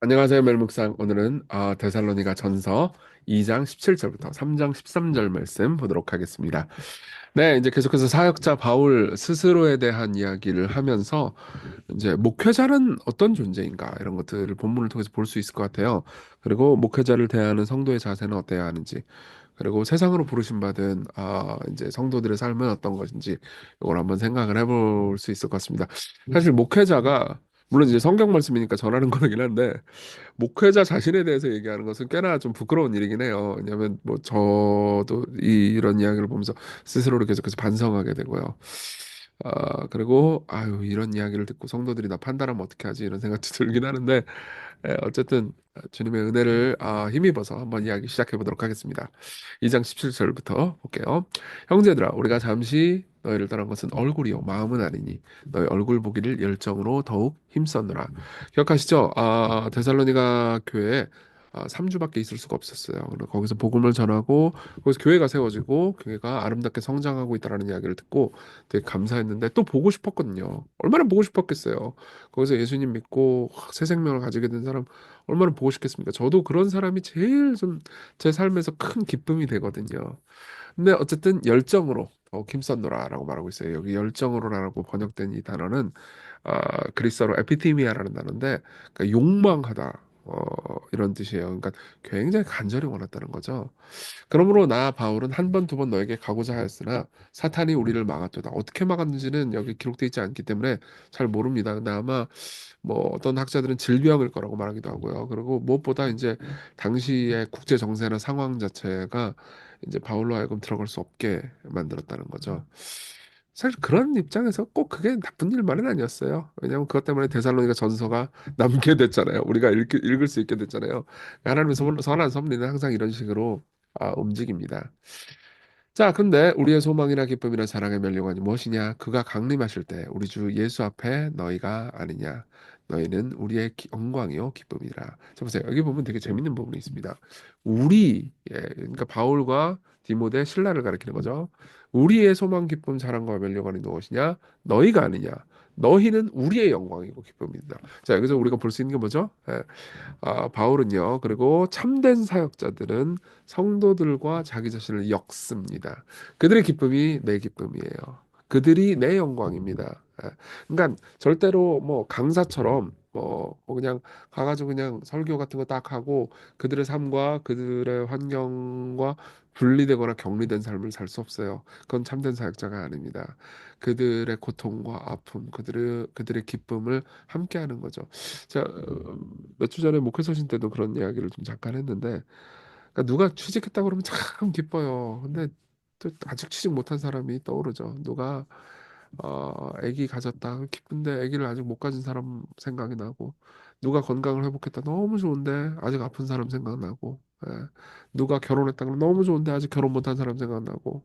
안녕하세요, 멜묵상. 오늘은 데살로니가 전서 2장 17절부터 3장 13절 말씀 보도록 하겠습니다. 네, 이제 계속해서 사역자 바울 스스로에 대한 이야기를 하면서 이제 목회자는 어떤 존재인가 이런 것들을 본문을 통해서 볼 수 있을 것 같아요. 그리고 목회자를 대하는 성도의 자세는 어때야 하는지, 그리고 세상으로 부르심 받은 이제 성도들의 삶은 어떤 것인지 이걸 한번 생각을 해볼 수 있을 것 같습니다. 사실 목회자가 물론 이제 성경 말씀이니까 전하는 거긴 한데 목회자 자신에 대해서 얘기하는 것은 꽤나 좀 부끄러운 일이긴 해요. 왜냐하면 뭐 저도 이런 이야기를 보면서 스스로를 계속해서 반성하게 되고요. 그리고 아유 이런 이야기를 듣고 성도들이 나 판단하면 어떻게 하지 이런 생각도 들긴 하는데 어쨌든 주님의 은혜를 힘입어서 한번 이야기 시작해 보도록 하겠습니다. 2장 17절부터 볼게요. 형제들아 우리가 잠시 너희를 떠난 것은 얼굴이요 마음은 아니니 너희 얼굴 보기를 열정으로 더욱 힘썼노라. 기억하시죠? 데살로니가 교회에 3주밖에 있을 수가 없었어요. 그리고 거기서 복음을 전하고 거기서 교회가 세워지고 교회가 아름답게 성장하고 있다라는 이야기를 듣고 되게 감사했는데 또 보고 싶었거든요. 얼마나 보고 싶었겠어요. 거기서 예수님 믿고 새 생명을 가지게 된 사람 얼마나 보고 싶겠습니까? 저도 그런 사람이 제일 좀 제 삶에서 큰 기쁨이 되거든요. 근데 어쨌든 열정으로 더욱 힘썼노라라고 말하고 있어요. 여기 열정으로라고 번역된 이 단어는 그리스어로 에피티미아라는 단어인데 그러니까 욕망하다 이런 뜻이에요. 그러니까 굉장히 간절히 원했다는 거죠. 그러므로 나 바울은 한 번, 두 번 너에게 가고자 하였으나 사탄이 우리를 막았도다. 어떻게 막았는지는 여기 기록되어 있지 않기 때문에 잘 모릅니다. 근데 아마 뭐 어떤 학자들은 질병일 거라고 말하기도 하고요. 그리고 무엇보다 이제 당시의 국제 정세나 상황 자체가 이제 바울로 하여금 들어갈 수 없게 만들었다는 거죠. 사실 그런 입장에서 꼭 그게 나쁜 일만은 아니었어요. 왜냐하면 그것 때문에 데살로니가 전서가 남게 됐잖아요. 우리가 읽을 수 있게 됐잖아요. 하나님의 선한 섭리는 항상 이런 식으로 움직입니다. 자, 근데 우리의 소망이나 기쁨이나 자랑의 면류관이 무엇이냐? 그가 강림하실 때 우리 주 예수 앞에 너희가 아니냐? 너희는 우리의 영광이요 기쁨이라. 자, 보세요. 여기 보면 되게 재밌는 부분이 있습니다. 그러니까 바울과 디모데 신라를 가리키는 거죠. 우리의 소망, 기쁨, 자랑과 면류관이 무엇이냐? 너희가 아니냐? 너희는 우리의 영광이고 기쁨이다. 자, 여기서 우리가 볼 수 있는 게 뭐죠? 바울은요, 그리고 참된 사역자들은 성도들과 자기 자신을 엮습니다. 그들의 기쁨이 내 기쁨이에요. 그들이 내 영광입니다. 그러니까 절대로 뭐 강사처럼 뭐 그냥 가가지고 그냥 설교 같은 거 딱 하고 그들의 삶과 그들의 환경과 분리되거나 격리된 삶을 살 수 없어요. 그건 참된 사역자가 아닙니다. 그들의 고통과 아픔, 그들의 기쁨을 함께하는 거죠. 자, 몇 주 전에 목회 서신 때도 그런 이야기를 좀 잠깐 했는데, 그러니까 누가 취직했다 그러면 참 기뻐요. 근데 또 아직 취직 못한 사람이 떠오르죠. 누가 아기 가졌다 기쁜데 아기를 아직 못 가진 사람 생각이 나고, 누가 건강을 회복했다 너무 좋은데 아직 아픈 사람 생각나고, 누가 결혼했다 그러면 너무 좋은데 아직 결혼 못한 사람 생각나고.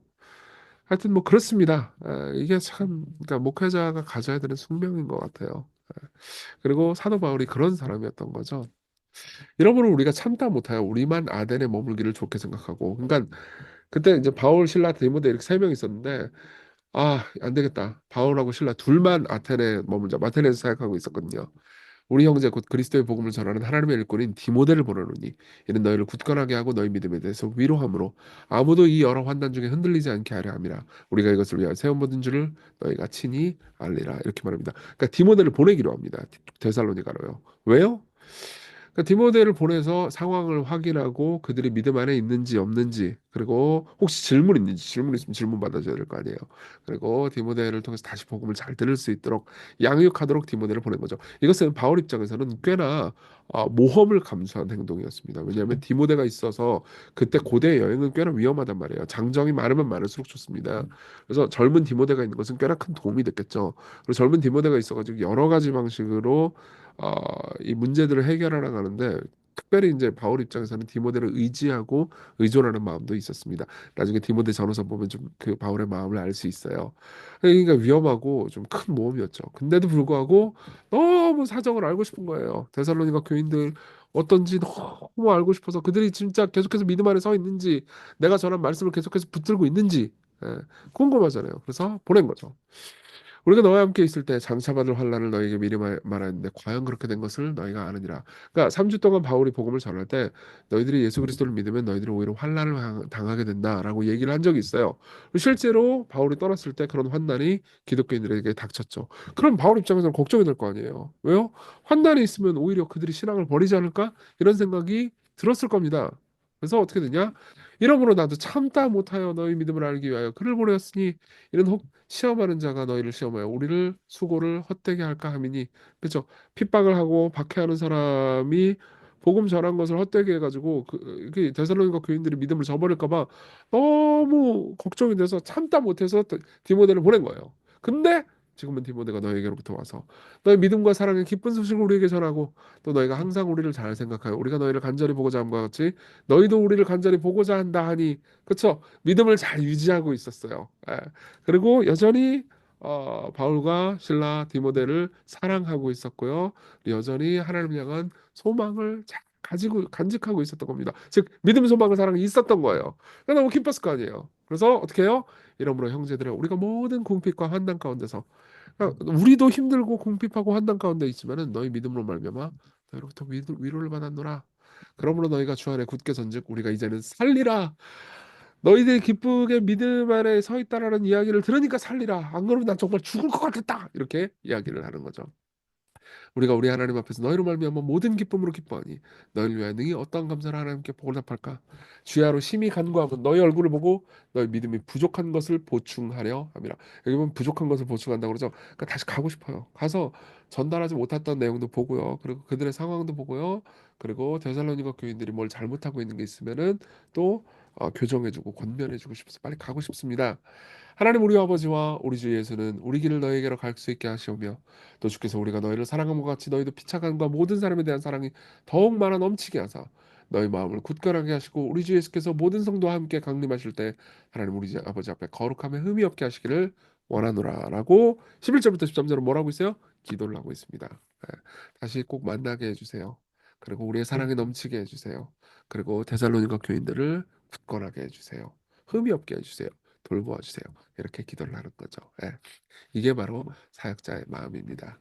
하여튼 뭐 그렇습니다. 이게 참 그러니까 목회자가 가져야 되는 숙명인 것 같아요. 그리고 사도 바울이 그런 사람이었던 거죠. 이러므로 우리가 참다 못하여 우리만 아덴에 머물기를 좋게 생각하고, 그러니까 그때 이제 바울, 신라, 디모데 이렇게 세 명 있었는데 안 되겠다. 바울하고 신라 둘만 아테네에 머물자. 아테네에서 사역하고 있었거든요. 우리 형제 곧 그리스도의 복음을 전하는 하나님의 일꾼인 디모데를 보내노니 이는 너희를 굳건하게 하고 너희 믿음에 대해서 위로함으로 아무도 이 여러 환난 중에 흔들리지 않게 하려 함이라. 우리가 이것을 위하여 세움 받은 줄을 너희가 친히 알리라. 이렇게 말합니다. 그러니까 디모데를 보내기로 합니다. 데살로니가로요. 왜요? 그러니까 디모데를 보내서 상황을 확인하고 그들이 믿음 안에 있는지 없는지, 그리고 혹시 질문 있는지, 질문 있으면 질문 받아줘야 될 거 아니에요. 그리고 디모데를 통해서 다시 복음을 잘 들을 수 있도록 양육하도록 디모데를 보낸 거죠. 이것은 바울 입장에서는 꽤나 모험을 감수한 행동이었습니다. 왜냐하면 디모데가 있어서 그때 고대 여행은 꽤나 위험하단 말이에요. 장정이 많으면 많을수록 좋습니다. 그래서 젊은 디모데가 있는 것은 꽤나 큰 도움이 됐겠죠. 그리고 젊은 디모데가 있어가지고 여러 가지 방식으로 어, 이 문제들을 해결하러 가는데, 특별히 이제 바울 입장에서는 디모데를 의지하고 의존하는 마음도 있었습니다. 나중에 디모데 전후서 보면 좀 그 바울의 마음을 알 수 있어요. 그러니까 위험하고 좀 큰 모험이었죠. 근데도 불구하고 너무 사정을 알고 싶은 거예요. 데살로니가 교인들 어떤지 너무 알고 싶어서, 그들이 진짜 계속해서 믿음 안에 서 있는지, 내가 전한 말씀을 계속해서 붙들고 있는지, 예, 궁금하잖아요. 그래서 보낸 거죠. 우리가 너와 함께 있을 때 장차받을 환난을 너에게 미리 말하였는데 과연 그렇게 된 것을 너희가 아느니라. 그러니까 3주 동안 바울이 복음을 전할 때 너희들이 예수 그리스도를 믿으면 너희들은 오히려 환난을 당하게 된다라고 얘기를 한 적이 있어요. 실제로 바울이 떠났을 때 그런 환난이 기독교인들에게 닥쳤죠. 그럼 바울 입장에서는 걱정이 될 거 아니에요. 왜요? 환난이 있으면 오히려 그들이 신앙을 버리지 않을까? 이런 생각이 들었을 겁니다. 그래서 어떻게 되냐? 이러므로 나도 참다 못하여 너희 믿음을 알기 위하여 그를 보내었으니 이는 혹 시험하는 자가 너희를 시험하여 우리를 수고를 헛되게 할까 함이니. 그렇죠? 핍박을 하고 박해하는 사람이 복음 전한 것을 헛되게 해가지고 그 데살로니가 교인들이 믿음을 저버릴까 봐 너무 걱정이 돼서 참다 못해서 디모데를 보낸 거예요. 근데 지금은 디모데가 너에게로부터 와서 너희 믿음과 사랑의 기쁜 소식을 우리에게 전하고 또 너희가 항상 우리를 잘 생각하여 우리가 너희를 간절히 보고자 함과 같이 너희도 우리를 간절히 보고자 한다 하니. 그렇죠? 믿음을 잘 유지하고 있었어요. 예. 그리고 여전히 바울과 실라 디모데를 사랑하고 있었고요. 여전히 하나님을 향한 소망을 잘 가지고 간직하고 있었던 겁니다. 즉 믿음, 소망을, 사랑이 있었던 거예요. 그러니까 너무 기뻤을 거 아니에요. 그래서 어떻게 해요? 이러므로 형제들아 우리가 모든 궁핍과 환난 가운데서, 그러니까 우리도 힘들고 궁핍하고 환난 가운데 있지만은 너희 믿음으로 말미암아 너희로부터 위로를 받았노라. 그러므로 너희가 주 안에 굳게 선즉 우리가 이제는 살리라. 너희들이 기쁘게 믿음 안에 서 있다라는 이야기를 들으니까 살리라. 안 그러면 난 정말 죽을 것 같았다. 이렇게 이야기를 하는 거죠. 우리가 우리 하나님 앞에서 너희로 말미암아 모든 기쁨으로 기뻐하니 너희를 위하여 능히 어떠한 감사를 하나님께 보답할까. 주야로 심히 간구하면 너희 얼굴을 보고 너희 믿음이 부족한 것을 보충하려 함이라. 여기 보면 부족한 것을 보충한다고 그러죠. 그러니까 다시 가고 싶어요. 가서 전달하지 못했던 내용도 보고요. 그리고 그들의 상황도 보고요. 그리고 데살로니가 교인들이 뭘 잘못하고 있는 게 있으면은 또 교정해주고 권면해주고 싶어서 빨리 가고 싶습니다. 하나님 우리 아버지와 우리 주 예수는 우리 길을 너희에게로 갈 수 있게 하시오며 또 주께서 우리가 너희를 사랑함과 같이 너희도 피차간과 모든 사람에 대한 사랑이 더욱 많아 넘치게 하사 너희 마음을 굳건하게 하시고 우리 주 예수께서 모든 성도와 함께 강림하실 때 하나님 우리 주 아버지 앞에 거룩함에 흠이 없게 하시기를 원하노라라고 11절부터 13절은 뭐라고 있어요? 기도를 하고 있습니다. 예, 다시 꼭 만나게 해주세요. 그리고 우리의 사랑이 넘치게 해주세요. 그리고 데살로니가 교인들을 굳건하게 해주세요. 흠이 없게 해주세요. 돌보아 주세요. 이렇게 기도를 하는 거죠. 예. 이게 바로 사역자의 마음입니다.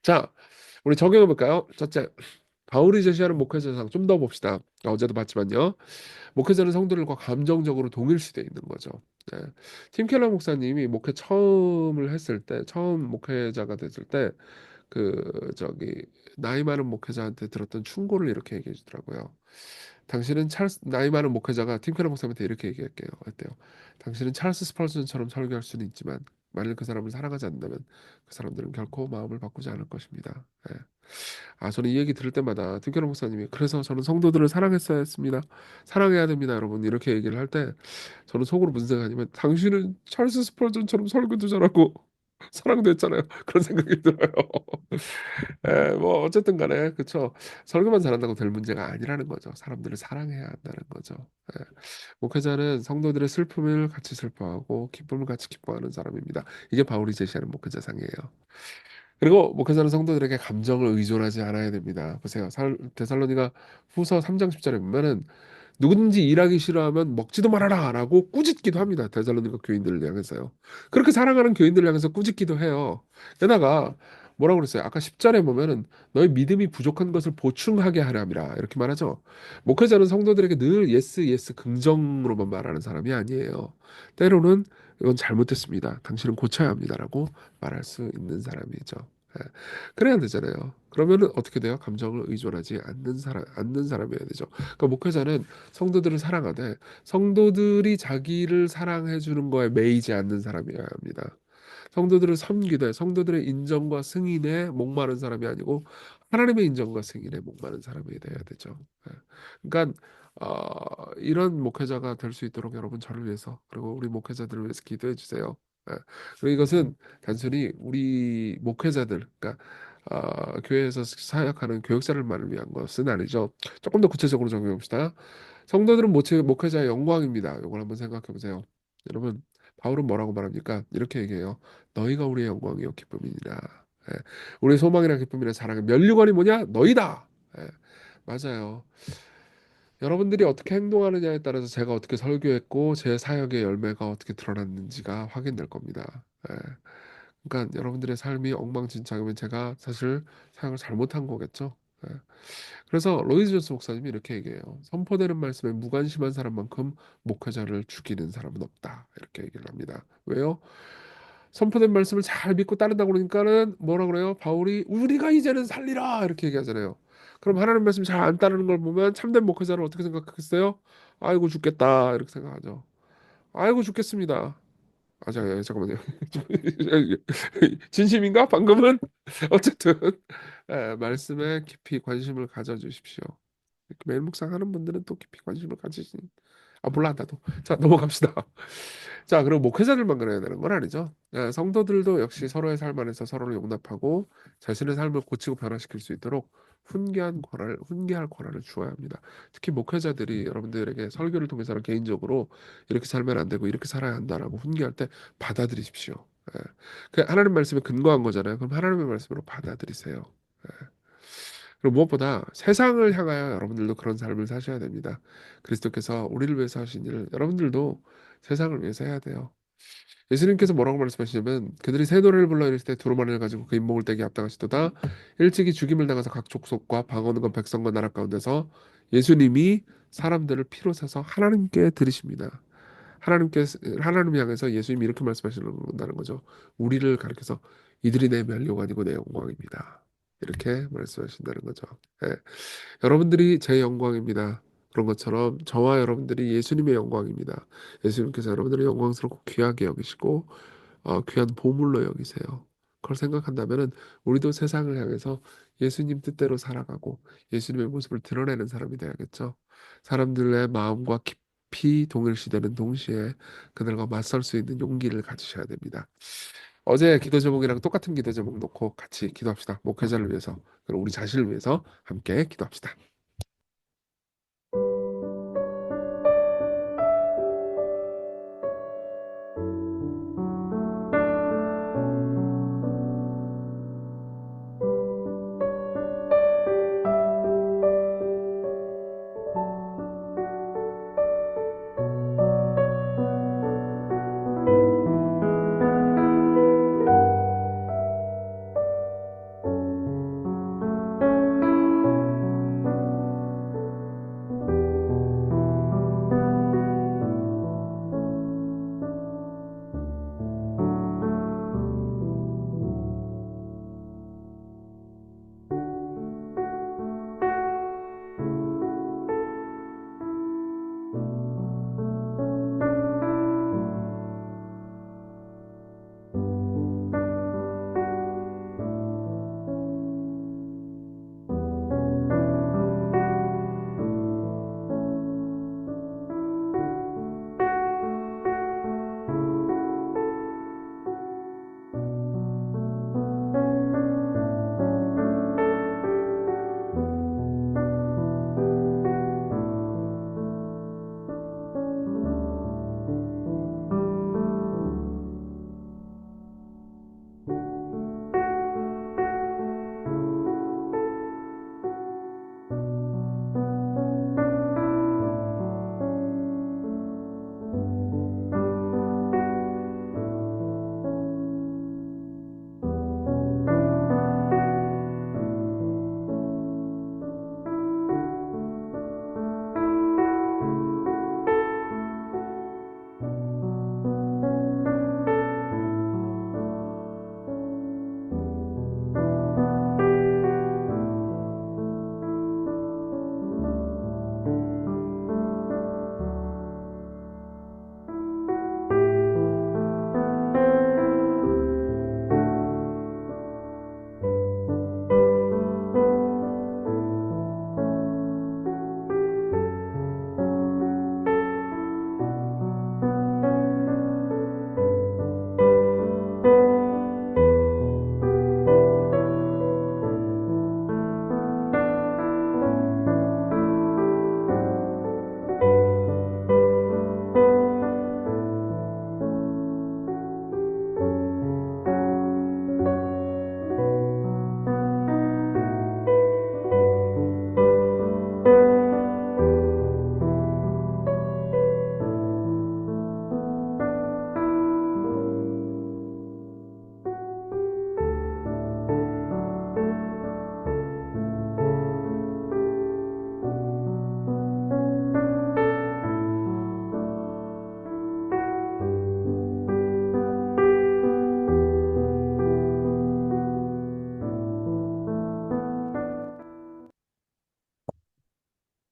자, 우리 적용해 볼까요? 첫째, 바울이 제시하는 목회자상 좀 더 봅시다. 어제도 봤지만요. 목회자는 성도들과 감정적으로 동일시되어 있는 거죠. 예. 팀 켈러 목사님이 목회 처음을 했을 때, 처음 목회자가 됐을 때, 저기 나이 많은 목회자한테 들었던 충고를 이렇게 얘기해 주더라고요. 당신은 나이 많은 목회자가 팀 켈러 목사님한테 이렇게 얘기할게요. 어때요? 당신은 찰스 스펄전처럼 설교할 수는 있지만 만일 그 사람을 사랑하지 않는다면 그 사람들은 결코 마음을 바꾸지 않을 것입니다. 예. 저는 이 얘기 들을 때마다 팀 켈러 목사님이 그래서 저는 성도들을 사랑했어야 했습니다. 사랑해야 됩니다, 여러분. 이렇게 얘기를 할 때 저는 속으로 무슨 생각이냐면 당신은 찰스 스펄전처럼 설교도 잘하고 사랑도 했잖아요. 그런 생각이 들어요. 예, 뭐 어쨌든 간에 그쵸. 설교만 잘한다고 될 문제가 아니라는 거죠. 사람들을 사랑해야 한다는 거죠. 예. 목회자는 성도들의 슬픔을 같이 슬퍼하고 기쁨을 같이 기뻐하는 사람입니다. 이게 바울이 제시하는 목회자상이에요. 그리고 목회자는 성도들에게 감정을 의존하지 않아야 됩니다. 보세요. 데살로니가 후서 3장 10절에 보면은 누구든지 일하기 싫어하면 먹지도 말아라라고 꾸짖기도 합니다. 데살로니가 교인들을 향해서요. 그렇게 사랑하는 교인들을 향해서 꾸짖기도 해요. 게다가 뭐라고 그랬어요? 아까 10절에 보면은 너희 믿음이 부족한 것을 보충하게 하람이라 이렇게 말하죠. 목회자는 성도들에게 늘 예스 예스 긍정으로만 말하는 사람이 아니에요. 때로는 이건 잘못됐습니다. 당신은 고쳐야 합니다라고 말할 수 있는 사람이죠. 예. 그래야 되잖아요. 그러면은 어떻게 돼요? 감정을 의존하지 않는 사람이어야 되죠. 그러니까 목회자는 성도들을 사랑하되 성도들이 자기를 사랑해 주는 거에 매이지 않는 사람이어야 합니다. 성도들을 섬기되 성도들의 인정과 승인에 목마른 사람이 아니고 하나님의 인정과 승인에 목마른 사람이 돼야 되죠. 예. 그러니까 이런 목회자가 될 수 있도록 여러분 저를 위해서 그리고 우리 목회자들을 위해서 기도해 주세요. 예. 그리고 이것은 단순히 우리 목회자들, 그러니까 교회에서 사역하는 교육자들만을 위한 것은 아니죠. 조금 더 구체적으로 적용해 봅시다. 성도들은 목회자의 영광입니다. 이걸 한번 생각해 보세요. 여러분, 바울은 뭐라고 말합니까? 이렇게 얘기해요. 너희가 우리의 영광이요 기쁨이니라. 예. 우리의 소망이나 기쁨이나 사랑의 면류관이 뭐냐? 너희다. 예. 맞아요. 여러분들이 어떻게 행동하느냐에 따라서 제가 어떻게 설교했고 제 사역의 열매가 어떻게 드러났는지가 확인될 겁니다. 예. 그러니까 여러분들의 삶이 엉망진창이면 제가 사실 사역을 잘못한 거겠죠. 예. 그래서 로이드 존스 목사님이 이렇게 얘기해요. 선포되는 말씀에 무관심한 사람만큼 목회자를 죽이는 사람은 없다. 이렇게 얘기를 합니다. 왜요? 선포된 말씀을 잘 믿고 따른다고 그러니까는 뭐라 그래요? 바울이 우리가 이제는 살리라 이렇게 얘기하잖아요. 그럼 하나님 말씀 잘 안 따르는 걸 보면 참된 목회자를 어떻게 생각하겠어요? 아이고 죽겠다 이렇게 생각하죠. 아이고 죽겠습니다. 잠깐만요. 진심인가? 방금은 어쨌든 말씀에 깊이 관심을 가져주십시오. 매일 묵상하는 분들은 또 깊이 관심을 가지시. 아 몰라 나도. 자 넘어갑시다. 자 그리고 목회자들만 그래야 되는 건 아니죠. 성도들도 역시 서로의 삶 안에서 서로를 용납하고 자신의 삶을 고치고 변화시킬 수 있도록 훈계할 권한을 주어야 합니다. 특히 목회자들이 여러분들에게 설교를 통해서 개인적으로 이렇게 살면 안 되고 이렇게 살아야 한다라고 훈계할 때 받아들이십시오. 예. 그 하나님 말씀에 근거한 거잖아요. 그럼 하나님의 말씀으로 받아들이세요. 예. 그리고 무엇보다 세상을 향하여 여러분들도 그런 삶을 사셔야 됩니다. 그리스도께서 우리를 위해서 하신 일을 여러분들도 세상을 위해서 해야 돼요. 예수님께서 뭐라고 말씀하시냐면 그들이 새 노래를 불러 이를 때 두루마리를 가지고 그 인목을 떼기 앞당하시도다 일찍이 죽임을 당해서 각 족속과 방언과 백성과 나라 가운데서 예수님이 사람들을 피로 사서 하나님께 드리십니다. 하나님 향해서 예수님이 이렇게 말씀하시는 거죠. 우리를 가리켜서 이들이 내 멸류가 아니고 내 영광입니다. 이렇게 말씀하신다는 거죠. 예. 여러분들이 제 영광입니다. 그런 것처럼 저와 여러분들이 예수님의 영광입니다. 예수님께서 여러분들을 영광스럽고 귀하게 여기시고 귀한 보물로 여기세요. 그걸 생각한다면은 우리도 세상을 향해서 예수님 뜻대로 살아가고 예수님의 모습을 드러내는 사람이 돼야겠죠. 사람들의 마음과 깊이 동일시되는 동시에 그들과 맞설 수 있는 용기를 가지셔야 됩니다. 어제 기도 제목이랑 똑같은 기도 제목 놓고 같이 기도합시다. 목회자를 위해서, 그리고 우리 자신을 위해서 함께 기도합시다.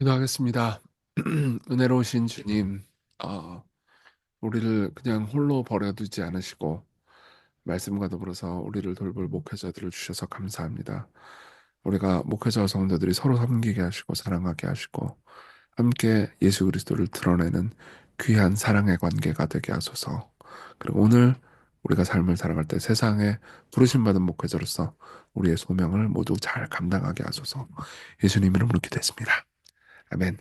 기도하겠습니다. 은혜로우신 주님, 아, 우리를 그냥 홀로 버려두지 않으시고, 말씀과 더불어서 우리를 돌볼 목회자들을 주셔서 감사합니다. 우리가 목회자 성도들이 서로 섬기게 하시고, 사랑하게 하시고, 함께 예수 그리스도를 드러내는 귀한 사랑의 관계가 되게 하소서. 그리고 오늘 우리가 삶을 살아갈 때 세상에 부르심받은 목회자로서 우리의 소명을 모두 잘 감당하게 하소서. 예수님 이름으로 기도했습니다. 아멘.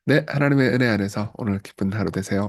네, 하나님의 은혜 안에서 오늘 기쁜 하루 되세요.